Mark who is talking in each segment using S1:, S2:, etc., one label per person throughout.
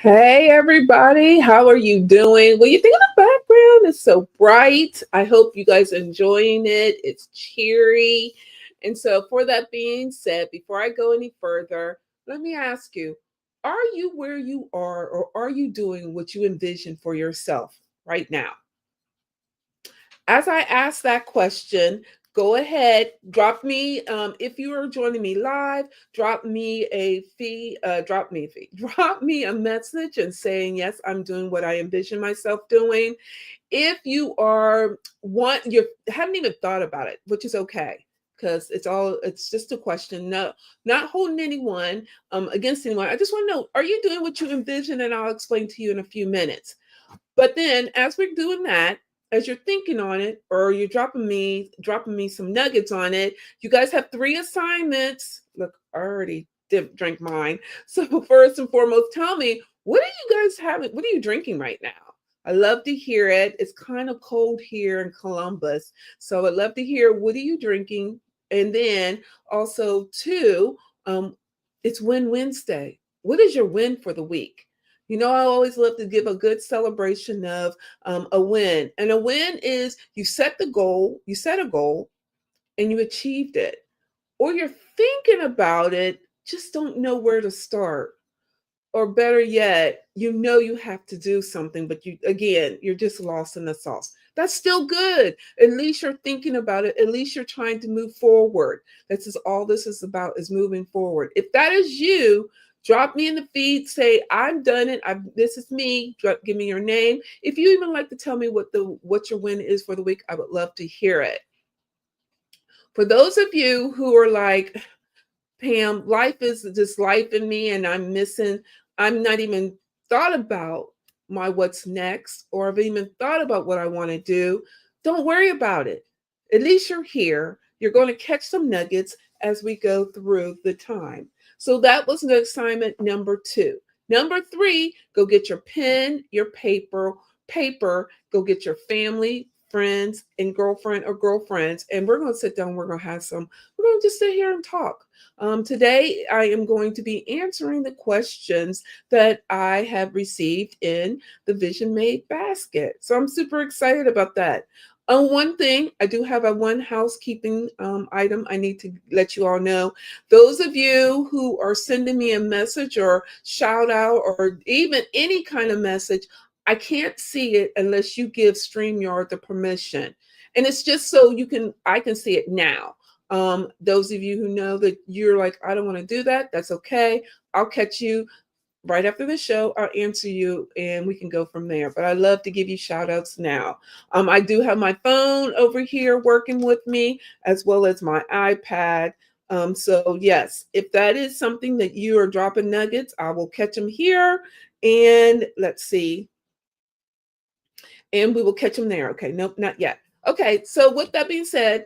S1: Hey everybody, how are you doing? Well, you think the background is so bright. I hope you guys are enjoying it. It's cheery. And so, for that being said, before I go any further, let me ask you, are you where you are, or are you doing what you envision for yourself right now? As I ask that question, go ahead, drop me, if you are joining me live, drop me a message and saying, yes, I'm doing what I envision myself doing. If you are you haven't even thought about it, which is okay. Because it's just a question. No, not holding anyone against anyone. I just want to know, are you doing what you envision? And I'll explain to you in a few minutes. But then as we're doing that, as you're thinking on it, or you're dropping me some nuggets on it, you guys have three assignments. Look, I already drank mine. So first and foremost, tell me, what are you guys having? What are you drinking right now? I love to hear it. It's kind of cold here in Columbus. So I'd love to hear, what are you drinking? And then also two, um, it's Win Wednesday. What is your win for the week? I always love to give a good celebration of a win. And a win is you set a goal and you achieved it. Or you're thinking about it, just don't know where to start. Or better yet, you have to do something, but you're just lost in the sauce. That's still good. At least you're thinking about it. At least you're trying to move forward. This is all this is about, is moving forward. If that is you, drop me in the feed, say, I've done it. This is me. Give me your name. If you even like to tell me what your win is for the week, I would love to hear it. For those of you who are like, Pam, life is just life in me, and I'm not even thought about my what's next, or I've even thought about what I want to do. Don't worry about it. At least you're here. You're going to catch some nuggets as we go through the time. So that was the assignment number 2. Number 3, go get your pen, your paper, go get your family, friends, and girlfriend or girlfriends, and we're going to sit down. We're going to just sit here and talk. Today, I am going to be answering the questions that I have received in the Vision Made basket. So I'm super excited about that. One thing, I do have one housekeeping item I need to let you all know. Those of you who are sending me a message or shout out or even any kind of message, I can't see it unless you give StreamYard the permission. And it's just so I can see it now. Those of you who know that you're like, I don't want to do that, that's okay. I'll catch you right after the show. I'll answer you and we can go from there. But I love to give you shout outs now. I do have my phone over here working with me, as well as my iPad. So yes, if that is something that you are dropping nuggets, I will catch them here. And let's see. And we will catch them there. Okay, nope, not yet. Okay, so with that being said,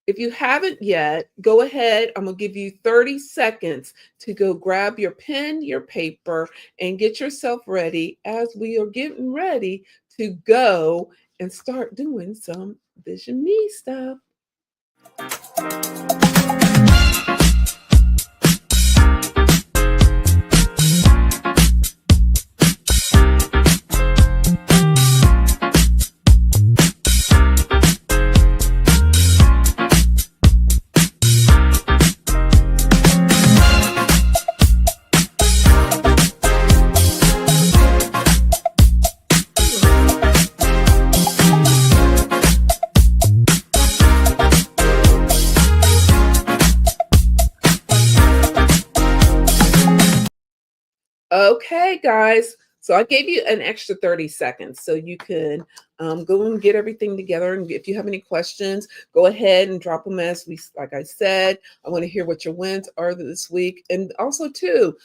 S1: if you haven't yet, go ahead. I'm going to give you 30 seconds to go grab your pen, your paper, and get yourself ready as we are getting ready to go and start doing some Vision Me stuff. Okay, guys. So I gave you an extra 30 seconds so you can go and get everything together. And if you have any questions, go ahead and drop them like I said. I want to hear what your wins are this week. And also, too,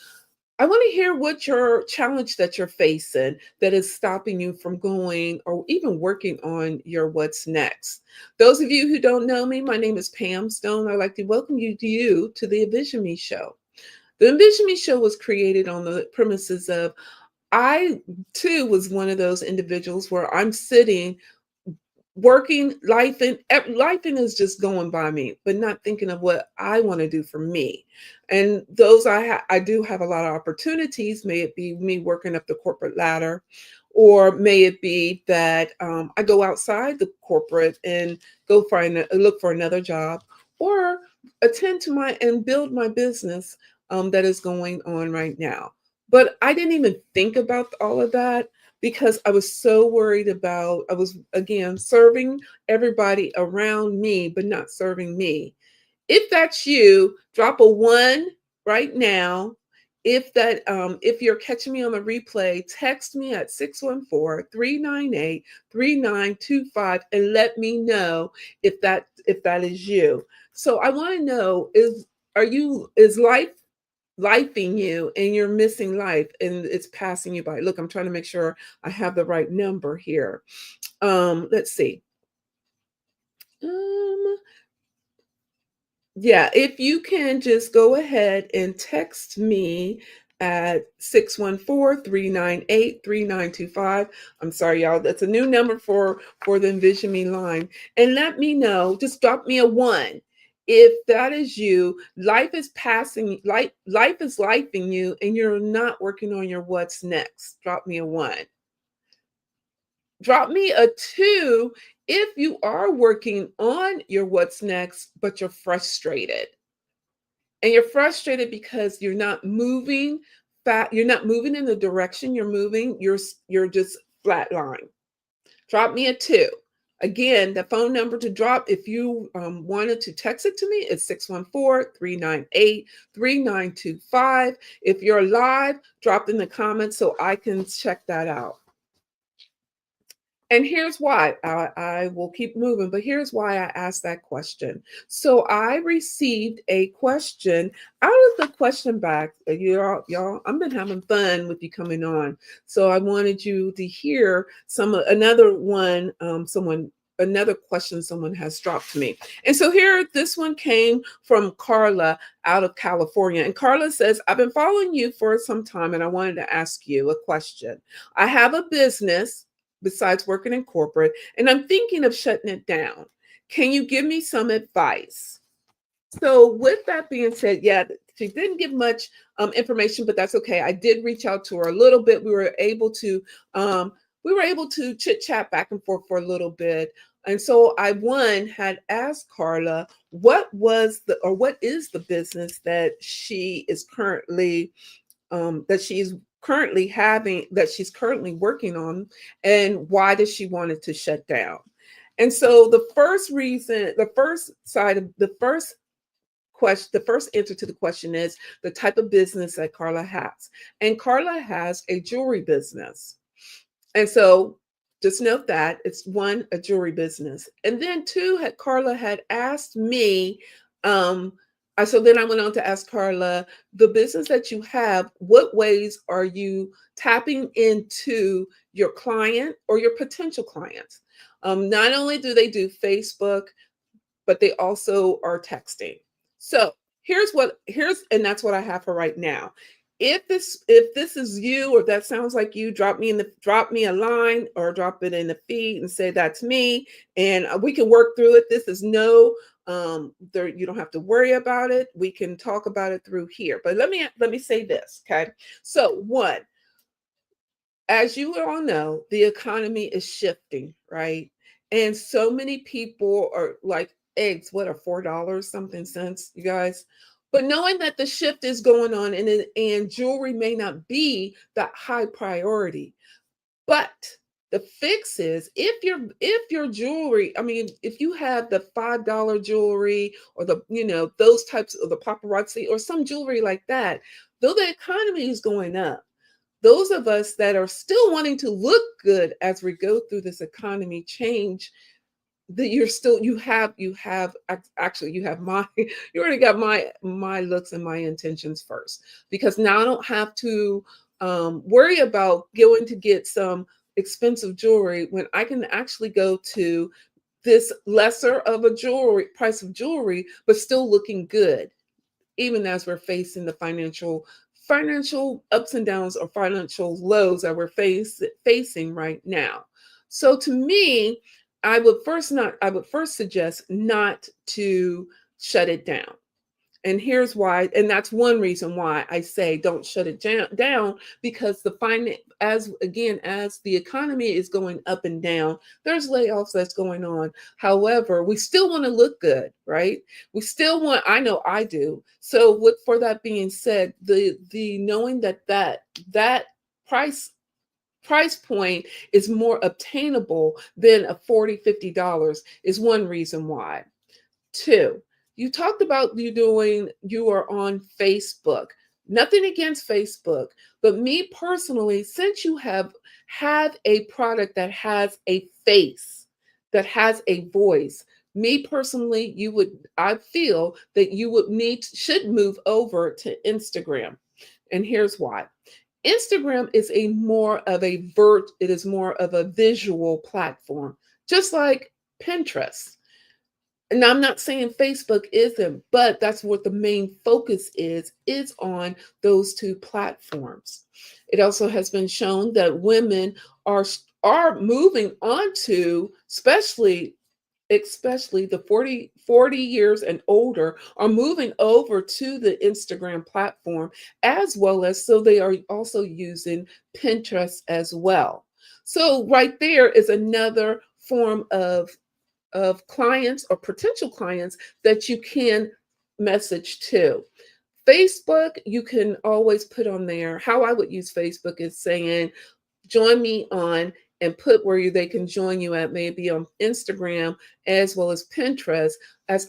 S1: I want to hear what your challenge that you're facing that is stopping you from going or even working on your what's next. Those of you who don't know me, my name is Pam Stone. I'd like to welcome you to the Envision Me Show. The Envision Me Show was created on the premises of, I too was one of those individuals where I'm sitting working, life and is just going by me, but not thinking of what I want to do for me. And those I do have a lot of opportunities. May it be me working up the corporate ladder, or may it be that I go outside the corporate and look for another job, or attend to my and build my business that is going on right now. But I didn't even think about all of that because I was so worried about, I was again serving everybody around me, but not serving me. If that's you, drop a one right now. If you're catching me on the replay, text me at 614-398-3925 and let me know if that is you. So I want to know, is lifing you and you're missing life and it's passing you by. Look, I'm trying to make sure I have the right number here. Let's see. Um, yeah, if you can just go ahead and text me at 614-398-3925. I'm sorry, y'all. That's a new number for the Envision Me line. And let me know, just drop me a one. If that is you, life is lifing you and you're not working on your what's next. Drop me a one. Drop me a two if you are working on your what's next, but you're frustrated. And you're frustrated because you're not moving in the direction you're moving. You're just flatline. Drop me a two. Again, the phone number to drop if you wanted to text it to me is 614-398-3925. If you're live, drop in the comments so I can check that out. And here's why I will keep moving, but here's why I asked that question. So I received a question out of the question bag. Y'all, I've been having fun with you coming on. So I wanted you to hear another question someone has dropped to me. And so here, this one came from Carla out of California. And Carla says, I've been following you for some time and I wanted to ask you a question. I have a business besides working in corporate, and I'm thinking of shutting it down. Can you give me some advice? So, with that being said, yeah, she didn't give much information, but that's okay. I did reach out to her a little bit. We were able to chit chat back and forth for a little bit. And so had asked Carla what is the business that she is currently that she's currently working on, and why does she want it to shut down? And so the first answer to the question is the type of business that Carla has. And Carla has a jewelry business. And so just note that it's one, a jewelry business. And then two, Carla had asked me, so then I went on to ask Carla, the business that you have, what ways are you tapping into your client or your potential clients? Not only do they do Facebook, but they also are texting. So and that's what I have for right now. If this is you, or that sounds like you, drop me a line or drop it in the feed and say that's me, and we can work through it. This is no there, you don't have to worry about it. We can talk about it through here. But let me say this, okay? So one, as you all know, the economy is shifting, right? And so many people are like eggs, what are $4 something cents, you guys? But knowing that the shift is going on, and jewelry may not be that high priority, but the fix is if your jewelry, I mean, if you have the $5 jewelry or those types of the paparazzi or some jewelry like that, though the economy is going up, those of us that are still wanting to look good as we go through this economy change, that you have my you already got my looks and my intentions first, because now I don't have to worry about going to get some expensive jewelry when I can actually go to this lesser of a jewelry price of jewelry, but still looking good, even as we're facing the financial ups and downs or financial lows that we're facing right now. So to me, I would first suggest not to shut it down. And here's why, and that's one reason why I say don't shut it down, because as again, as the economy is going up and down, there's layoffs that's going on. However, we still want to look good, right? We still want, I know I do. So with for that being said, the knowing that price price point is more obtainable than a 40, $50 is one reason why. Two, you talked about you are on Facebook. Nothing against Facebook, but me personally, since you have a product that has a face, that has a voice, me personally, I feel that you should move over to Instagram. And here's why. Instagram is it is more of a visual platform, just like Pinterest. And I'm not saying Facebook isn't, but that's what the main focus is on those two platforms. It also has been shown that women are are moving on to, especially the 40 years and older, are moving over to the Instagram platform, as well as so they are also using Pinterest as well. So right there is another form of clients or potential clients that you can message to. Facebook, you can always put on there. How I would use Facebook is saying, join me on, and put where they can join you at, maybe on Instagram as well as Pinterest, as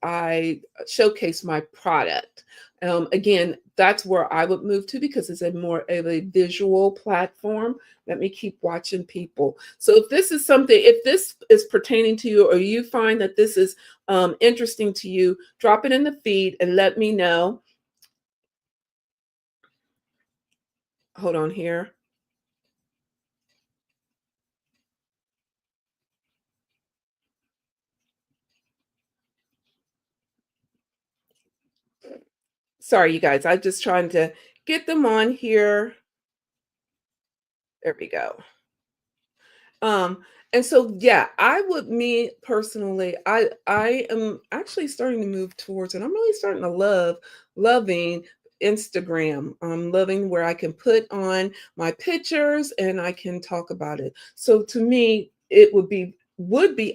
S1: I showcase my product. Again, that's where I would move to because it's a more of a visual platform. Let me keep watching people. So if this is pertaining to you, or you find that this is interesting to you, drop it in the feed and let me know. Hold on here. Sorry, you guys. I'm just trying to get them on here. There we go. Um, and so yeah, I would me personally, I am actually starting to move towards it. I'm really starting to loving Instagram. I'm loving where I can put on my pictures and I can talk about it. So to me, it would be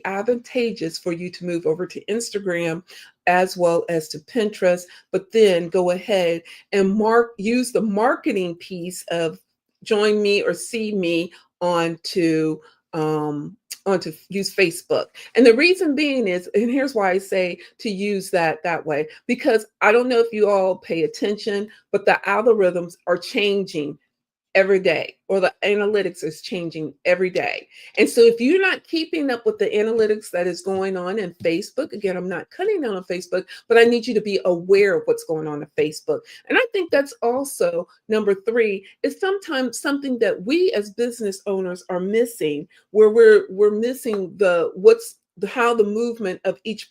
S1: advantageous for you to move over to Instagram as well as to Pinterest, but then go ahead and use the marketing piece of join me or see me onto use Facebook. And the reason being is, and here's why I say to use that way, because I don't know if you all pay attention, but the algorithms are changing every day, or the analytics is changing every day. And so if you're not keeping up with the analytics that is going on in Facebook, again, I'm not cutting down on Facebook, but I need you to be aware of what's going on in Facebook. And I think that's also number three, is sometimes something that we as business owners are missing, where we're missing how the movement of each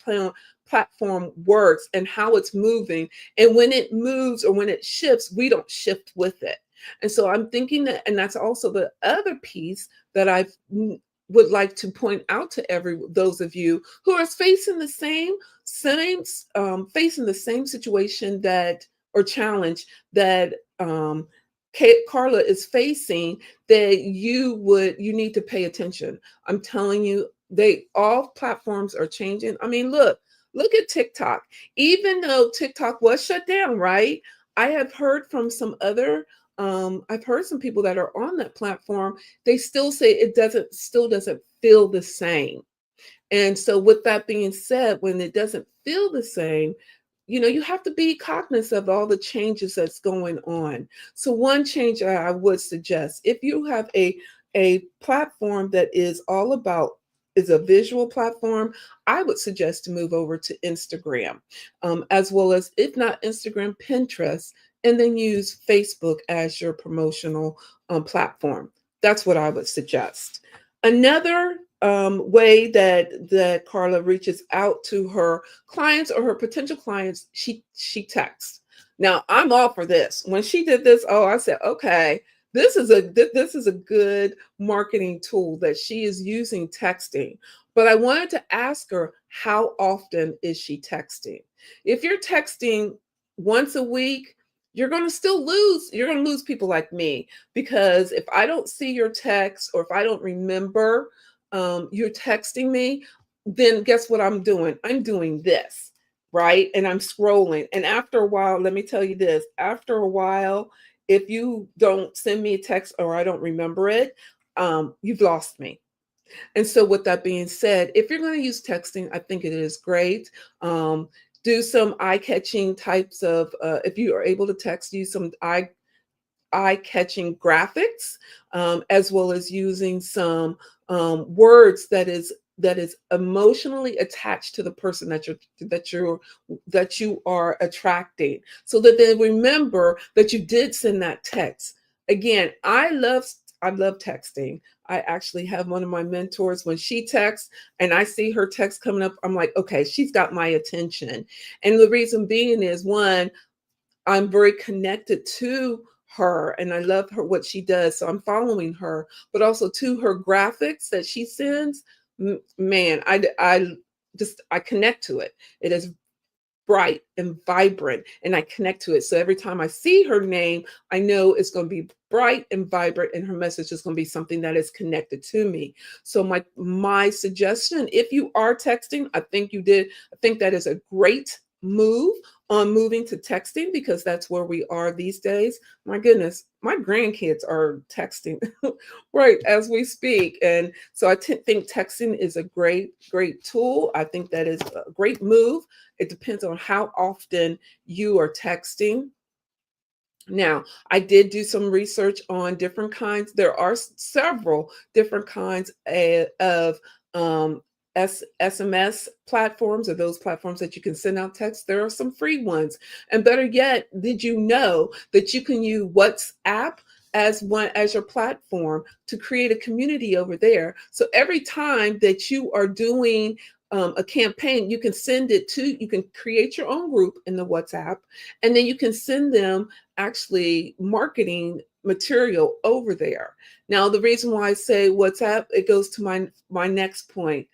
S1: platform works and how it's moving. And when it moves or when it shifts, we don't shift with it. And so I'm thinking that, and that's also the other piece that would like to point out to those of you who are facing the facing the same situation or challenge that Carla is facing, that you need to pay attention. I'm telling you, all platforms are changing. I mean, look at TikTok. Even though TikTok was shut down, right? I have heard from I've heard some people that are on that platform, they still say still doesn't feel the same. And so with that being said, when it doesn't feel the same, you have to be cognizant of all the changes that's going on. So one change I would suggest, if you have a platform that is a visual platform, I would suggest to move over to Instagram, as well as, if not Instagram, Pinterest, and then use Facebook as your promotional platform. That's what I would suggest. Another way that Carla reaches out to her clients or her potential clients, she texts. Now, I'm all for this. When she did this, I said, okay, this is a good marketing tool that she is using texting. But I wanted to ask her, how often is she texting? If you're texting once a week, you're going to lose people like me, because if I don't see your text, or if I don't remember you're texting me, then guess what I'm doing? I'm doing this, right? And I'm scrolling. And after a while, let me tell you this, after a while, if you don't send me a text or I don't remember it, you've lost me. And so, with that being said, if you're going to use texting, I think it is great. Um, do some eye-catching types of, if you are able to text, use some eye-catching graphics, as well as using some words that is emotionally attached to the person that you are attracting, so that they remember that you did send that text. Again, I love texting. I actually have one of my mentors, when she texts and I see her text coming up, I'm like, okay, she's got my attention. And the reason being is, one, I'm very connected to her and I love her, what she does. So I'm following her, but also to her graphics that she sends. Man, I connect to it. It is bright and vibrant, and I connect to it. So every time I see her name, I know it's going to be bright and vibrant, and her message is going to be something that is connected to me. So my suggestion, if you are texting, I think that is a great move on moving to texting, because that's where we are these days. My goodness, my grandkids are texting right as we speak. And so think texting is a great tool. I think that is a great move. It depends on how often you are texting. Now, I did do some research on different kinds. There are several different kinds of SMS platforms, or those platforms that you can send out text. There are some free ones. And better yet, did you know that you can use WhatsApp as your platform to create a community over there? So every time that you are doing a campaign, you can create your own group in the WhatsApp, and then you can send them actually marketing material over there. Now, the reason why I say WhatsApp, it goes to my next point.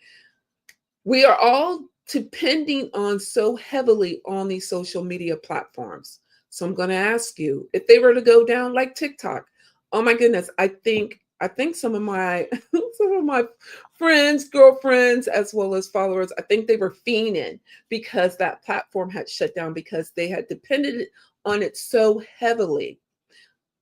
S1: We are all depending on so heavily on these social media platforms. So I'm going to ask you, if they were to go down like TikTok, oh my goodness, I think some of my some of my friends, girlfriends, as well as followers, I think they were fiending because that platform had shut down, because they had depended on it so heavily.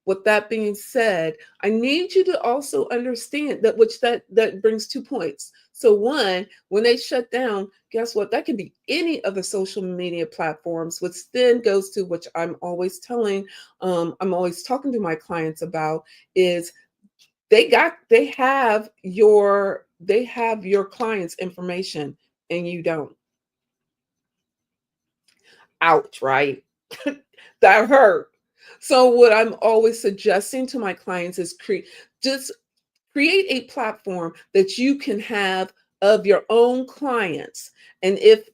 S1: With that being said, I need you to also understand that brings 2 points. So one, when they shut down, guess what? That can be any of the social media platforms, which then goes to, which I'm always talking to my clients about, is they have your clients' information, and you don't. Ouch, right? That hurt. So what I'm always suggesting to my clients is just create a platform that you can have of your own clients. And if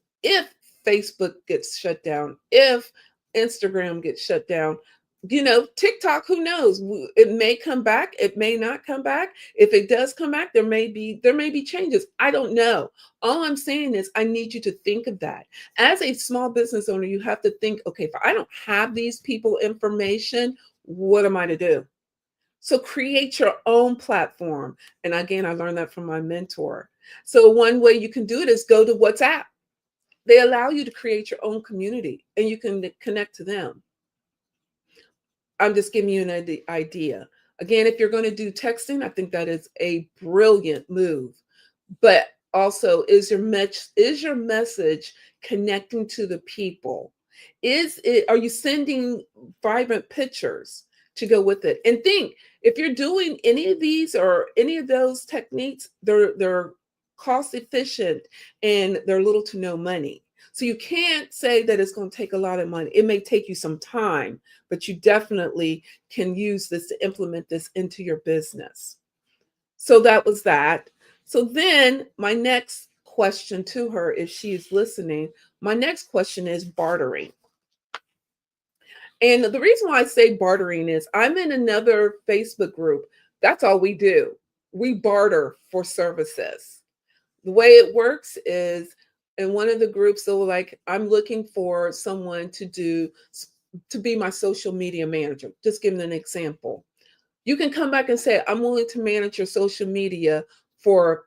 S1: Facebook gets shut down, if Instagram gets shut down, TikTok, who knows? It may come back, it may not come back. If it does come back, there may be changes. I don't know. All I'm saying is, I need you to think of that. As a small business owner, you have to think, okay, if I don't have these people information, what am I to do? So create your own platform. And again, I learned that from my mentor. So one way you can do it is go to WhatsApp. They allow you to create your own community, and you can connect to them. I'm just giving you an idea. Again, if you're going to do texting, I think that is a brilliant move. But also, is your message connecting to the people? Are you sending vibrant pictures to go with it? And think, if you're doing any of these or any of those techniques, they're cost efficient, and they're little to no money. So you can't say that it's going to take a lot of money. It may take you some time, but you definitely can use this to implement this into your business. So that was that. So then my next question to her, if she is listening, my next question is bartering. And the reason why I say bartering is I'm in another Facebook group. That's all we do. We barter for services. The way it works is in one of the groups, so like I'm looking for someone to be my social media manager. Just giving an example. You can come back and say, I'm willing to manage your social media for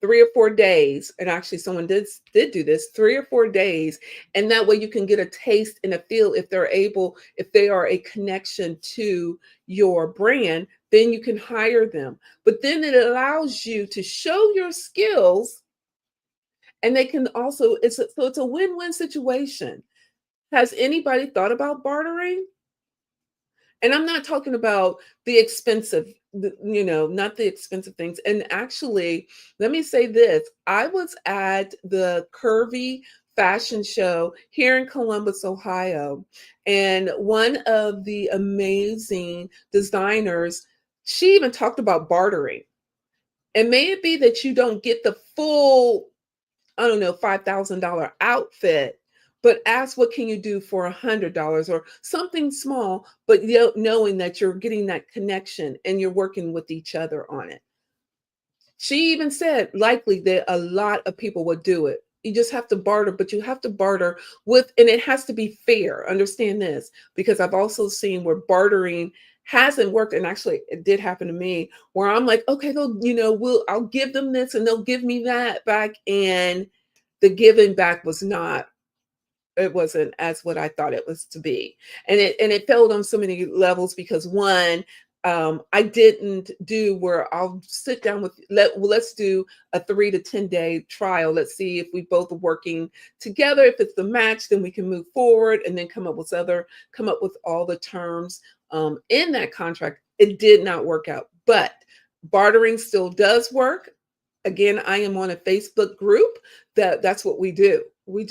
S1: 3 or 4 days. And actually someone did do this 3 or 4 days. And that way you can get a taste and a feel if they are a connection to your brand, then you can hire them. But then it allows you to show your skills, and they can also, it's a win-win situation. Has anybody thought about bartering? And I'm not talking about the expensive, not the expensive things. And actually, let me say this. I was at the Curvy fashion show here in Columbus, Ohio, and one of the amazing designers, she even talked about bartering. And may it be that you don't get the full, I don't know, $5,000 outfit, but ask what can you do for $100 or something small, but knowing that you're getting that connection and you're working with each other on it. She even said likely that a lot of people would do it. You just have to barter, but you have to barter and it has to be fair. Understand this, because I've also seen where bartering hasn't worked. And actually it did happen to me where I'm like, okay, I'll give them this and they'll give me that back. And the giving back it wasn't as what I thought it was to be. And it failed on so many levels because one, I didn't do where I'll sit down let's do a 3 to 10 day trial. Let's see if we both are working together. If it's the match, then we can move forward and then come up with all the terms in that contract. It did not work out, but bartering still does work. Again, I am on a Facebook group that's what we do. We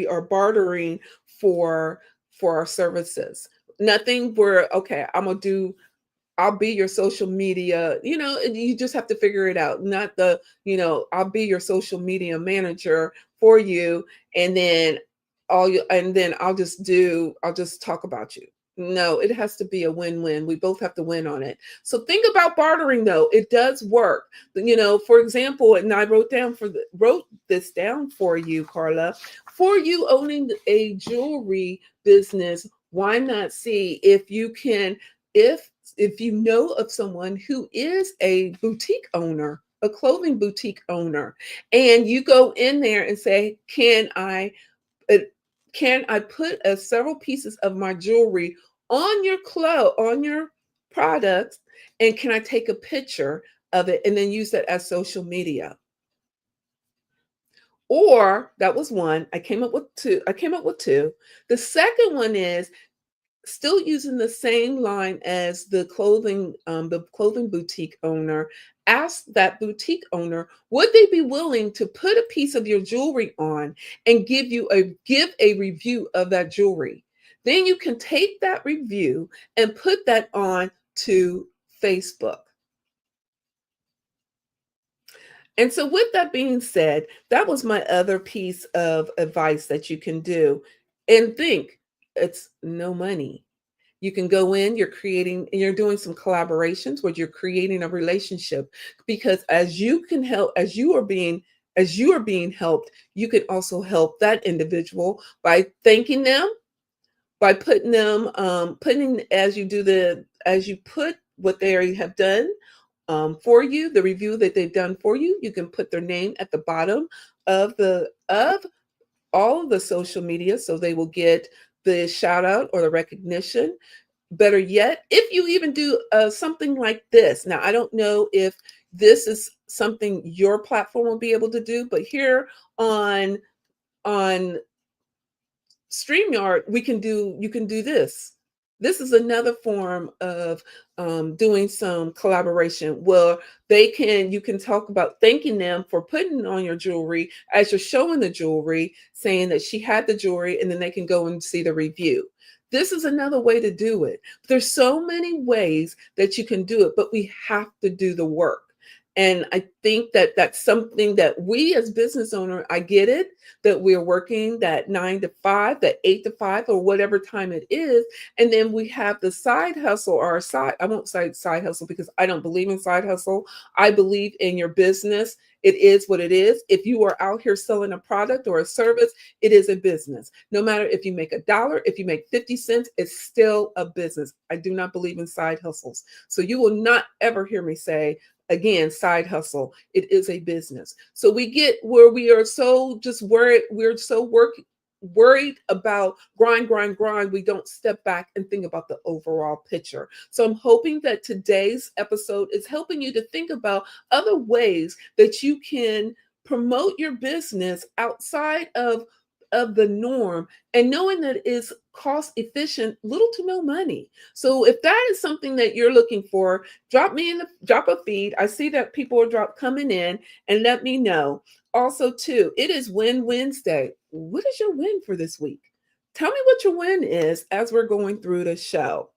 S1: are bartering for our services. Nothing where, okay, I'll be your social media, you just have to figure it out. Not I'll be your social media manager for you, and then I'll just talk about you. No, it has to be a win-win. We both have to win on it. So think about bartering though. It does work. For example, and I wrote this down for you, Carla. For you owning a jewelry business, why not see if you can, if you know of someone who is a boutique owner, a clothing boutique owner, and you go in there and say, uh, can I put several pieces of my jewelry on your products, and can I take a picture of it and then use that as social media? Or that was one. I came up with two. The second one is still using the same line as the clothing boutique owner. Ask that boutique owner, would they be willing to put a piece of your jewelry on and give a review of that jewelry? Then you can take that review and put that on to Facebook. And so, with that being said, that was my other piece of advice that you can do. And think, it's no money. You can go in, you're doing some collaborations where you're creating a relationship, because as you are being helped, you can also help that individual by thanking them, by putting as you put what they have done for you, the review that they've done for you. You can put their name at the bottom of all of the social media, so they will get the shout out or the recognition. Better yet, if you even do something like this. Now, I don't know if this is something your platform will be able to do, but here on StreamYard, you can do this. This is another form of doing some collaboration where you can talk about thanking them for putting on your jewelry as you're showing the jewelry, saying that she had the jewelry, and then they can go and see the review. This is another way to do it. There's so many ways that you can do it, but we have to do the work. And I think that that's something that we as business owner, I get it, that we're working that 9 to 5, that 8 to 5, or whatever time it is. And then we have the side hustle or side, I won't say side hustle because I don't believe in side hustle. I believe in your business. It is what it is. If you are out here selling a product or a service, it is a business. No matter if you make $1, if you make 50 cents, it's still a business. I do not believe in side hustles. So you will not ever hear me say, again, side hustle. It is a business. So we get where we are so just worried. We're so worried about grind, grind, grind. We don't step back and think about the overall picture. So I'm hoping that today's episode is helping you to think about other ways that you can promote your business outside of the norm, and knowing that it's cost efficient, little to no money. So if that is something that you're looking for, drop a feed. I see that people are coming in, and let me know. Also, too, it is Win Wednesday. What is your win for this week? Tell me what your win is as we're going through the show.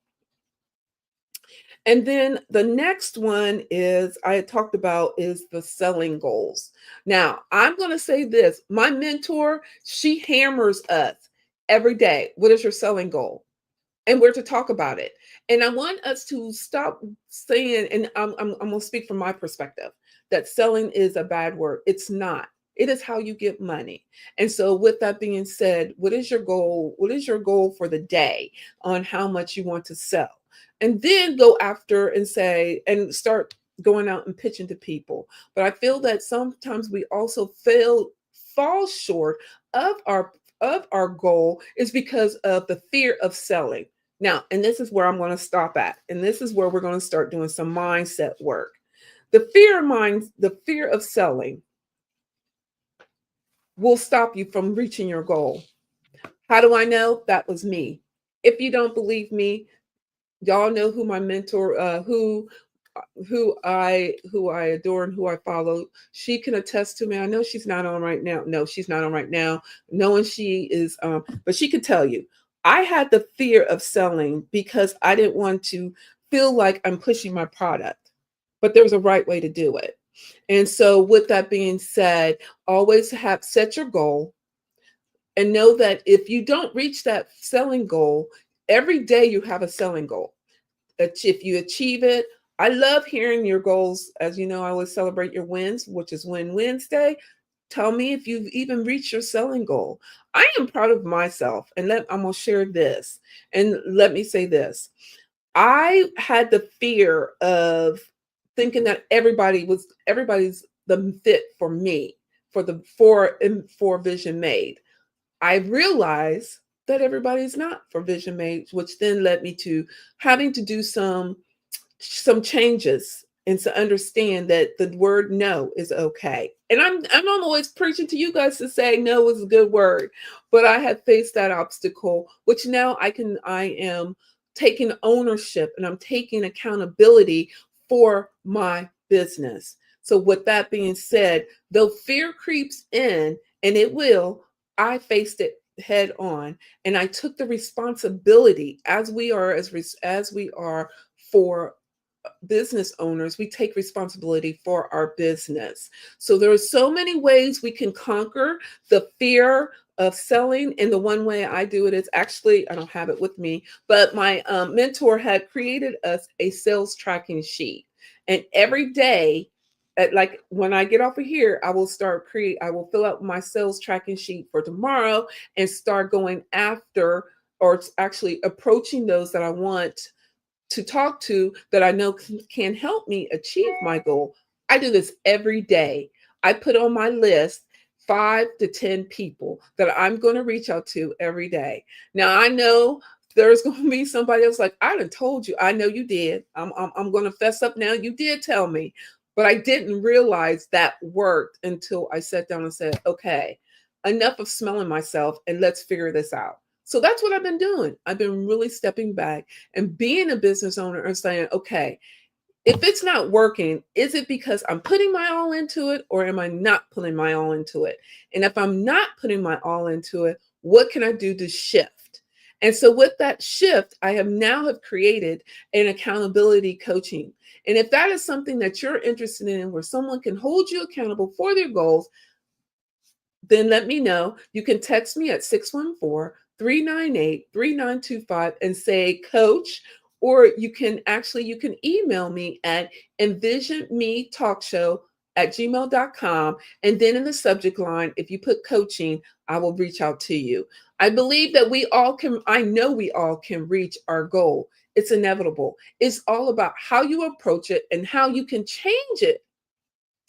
S1: And then the next one is I had talked about is the selling goals. Now, I'm going to say this. My mentor, she hammers us every day. What is your selling goal? And we're to talk about it. And I want us to stop saying, and I'm going to speak from my perspective, that selling is a bad word. It's not. It is how you get money. And so with that being said, what is your goal? What is your goal for the day on how much you want to sell? And then go after and say, and start going out and pitching to people. But I feel that sometimes we also fall short of our goal is because of the fear of selling. Now, and this is where I'm going to stop at. And this is where we're going to start doing some mindset work. The fear of selling will stop you from reaching your goal. How do I know? That was me. If you don't believe me, y'all know who my mentor, who I adore and who I follow. She can attest to me. I know she's not on right now. No, she's not on right now. Knowing she is, but she could tell you. I had the fear of selling because I didn't want to feel like I'm pushing my product, but there was a right way to do it. And so, with that being said, always set your goal and know that if you don't reach that selling goal, every day you have a selling goal. If you achieve it, I love hearing your goals. As you know, I always celebrate your wins, which is Win Wednesday. Tell me if you've even reached your selling goal. I am proud of myself, and I'm going to share this. And let me say this. I had the fear of thinking that everybody's the fit for me, for Vision Made. I realized that everybody's not for Vision Made, which then led me to having to do some changes and to understand that the word no is okay. And I'm always preaching to you guys to say no is a good word, but I have faced that obstacle, which now I am taking ownership and I'm taking accountability for my business. So with that being said, though fear creeps in, and it will, I faced it head on, and I took the responsibility as we are for business owners. We take responsibility for our business. So there are so many ways we can conquer the fear of selling, and the one way I do it is actually, I don't have it with me, but my mentor had created us a sales tracking sheet, and every day like when I get off of here, I will fill out my sales tracking sheet for tomorrow and start going after, or actually approaching those that I want to talk to that I know can help me achieve my goal. I do this every day. I put on my list 5 to 10 people that I'm going to reach out to every day. Now I know there's going to be somebody else like, I done told you. I know you did. I'm going to fess up now. You did tell me. But I didn't realize that worked until I sat down and said, okay, enough of smelling myself and let's figure this out. So that's what I've been doing. I've been really stepping back and being a business owner and saying, okay, if it's not working, is it because I'm putting my all into it, or am I not putting my all into it? And if I'm not putting my all into it, what can I do to shift? And so with that shift, I have now have created an accountability coaching. And if that is something that you're interested in, where someone can hold you accountable for their goals, then let me know. You can text me at 614-398-3925 and say coach, or you can email me at envisionmetalkshow@gmail.com. And then in the subject line, if you put coaching, I will reach out to you. I believe that I know we all can reach our goal. It's inevitable. It's all about how you approach it and how you can change it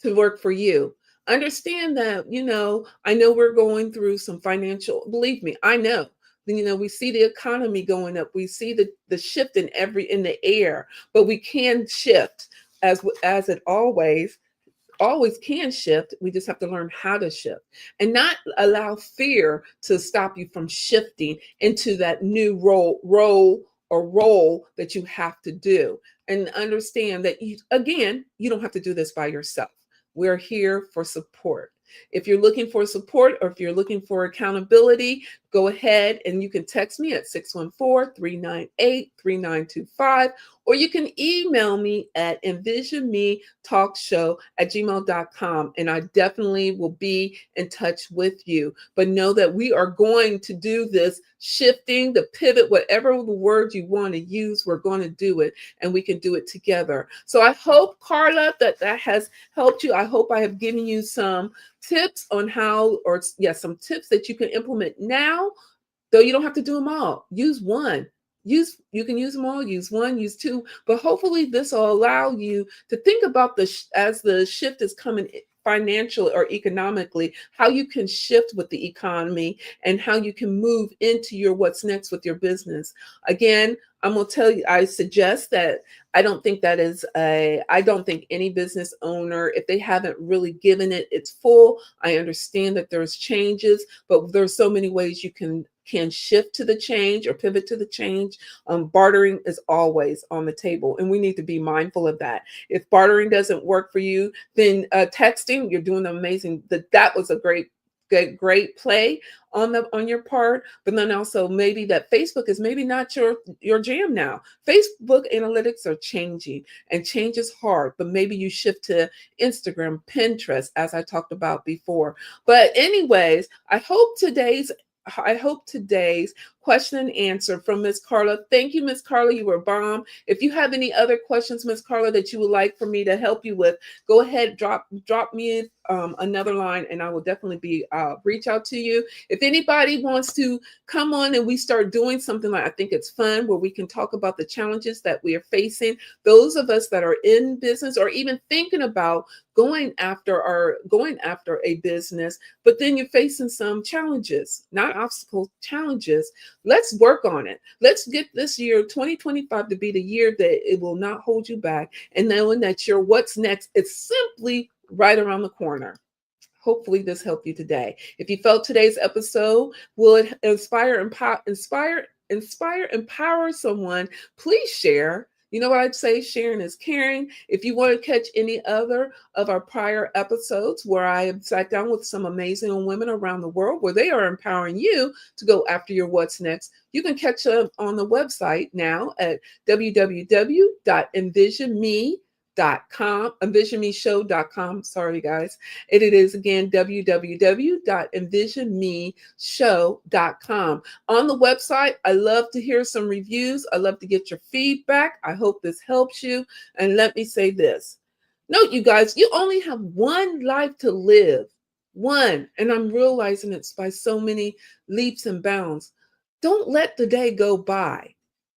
S1: to work for you. Understand that, I know we're going through some financial, believe me, I know. We see the economy going up. We see the shift in the air, but we can shift as it always can shift. We just have to learn how to shift and not allow fear to stop you from shifting into that new role that you have to do. And understand that you don't have to do this by yourself. We're here for support. If you're looking for support or if you're looking for accountability, go ahead and you can text me at 614-398-3925, or you can email me at envisionmetalkshow@gmail.com, and I definitely will be in touch with you. But know that we are going to do this shifting, the pivot, whatever the word you want to use, we're going to do it, and we can do it together. So I hope, Carla, that has helped you. I hope I have given you some tips on some tips that you can implement now, though you don't have to do them all. Use one. You can use them all. Use one, use two, but hopefully this will allow you to think about as the shift is coming financially or economically, how you can shift with the economy and how you can move into your what's next with your business. Again, I'm going to tell you, I suggest that I don't think any business owner, if they haven't really given it its full, I understand that there's changes, but there's so many ways you can shift to the change or pivot to the change. Bartering is always on the table, and we need to be mindful of that. If bartering doesn't work for you, then texting, you're doing amazing. That was a great play on your part. But then also maybe that Facebook is maybe not your jam now. Facebook analytics are changing, and change is hard, but maybe you shift to Instagram, Pinterest, as I talked about before. But anyways, I hope today's question and answer from Miss Carla. Thank you, Miss Carla. You were bomb. If you have any other questions, Miss Carla, that you would like for me to help you with, go ahead, drop me another line, and I will definitely reach out to you. If anybody wants to come on and we start doing something I think it's fun, where we can talk about the challenges that we are facing, those of us that are in business or even thinking about going after a business, but then you're facing some challenges, not obstacles, challenges. Let's work on it. Let's get this year 2025 to be the year that it will not hold you back, and knowing that your what's next is simply right around the corner. Hopefully this helped you today. If you felt today's episode would empower someone, please share. You know what I'd say? Sharing is caring. If you want to catch any other of our prior episodes where I have sat down with some amazing women around the world where they are empowering you to go after your what's next, you can catch them on the website now at envisionmeshow.com. Sorry, guys. It is again www.envisionmeshow.com. On the website, I love to hear some reviews. I love to get your feedback. I hope this helps you. And let me say this. Note, you guys, you only have one life to live. One. And I'm realizing it's by so many leaps and bounds. Don't let the day go by.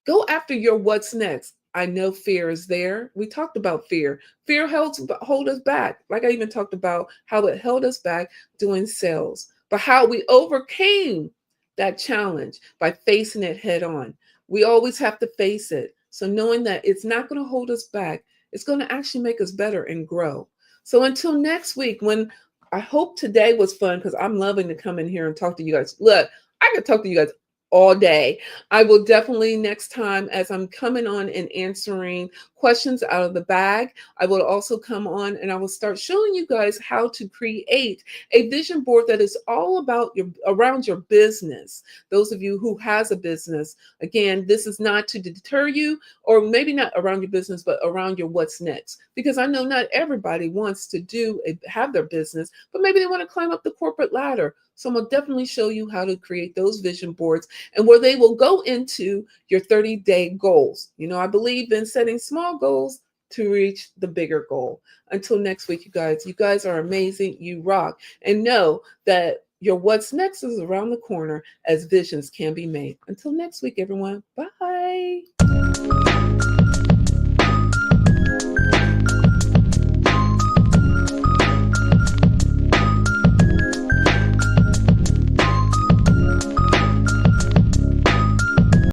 S1: Go after your what's next. I know fear is there. We talked about fear. Fear hold us back. Like I even talked about how it held us back doing sales, but how we overcame that challenge by facing it head on. We always have to face it. So knowing that it's not going to hold us back, it's going to actually make us better and grow. So until next week, when I hope today was fun, because I'm loving to come in here and talk to you guys. Look, I could talk to you guys all day. I will definitely next time, as I'm coming on and answering questions out of the bag, I will also come on and I will start showing you guys how to create a vision board that is all about your around your business. Those of you who has a business, again, this is not to deter you, or maybe not around your business, but around your what's next. Because I know not everybody wants to have their business, but maybe they want to climb up the corporate ladder. So I'm gonna definitely show you how to create those vision boards, and where they will go into your 30-day goals. You know, I believe in setting small goals to reach the bigger goal. Until next week, you guys are amazing. You rock. And know that your what's next is around the corner, as visions can be made. Until next week, everyone. Bye.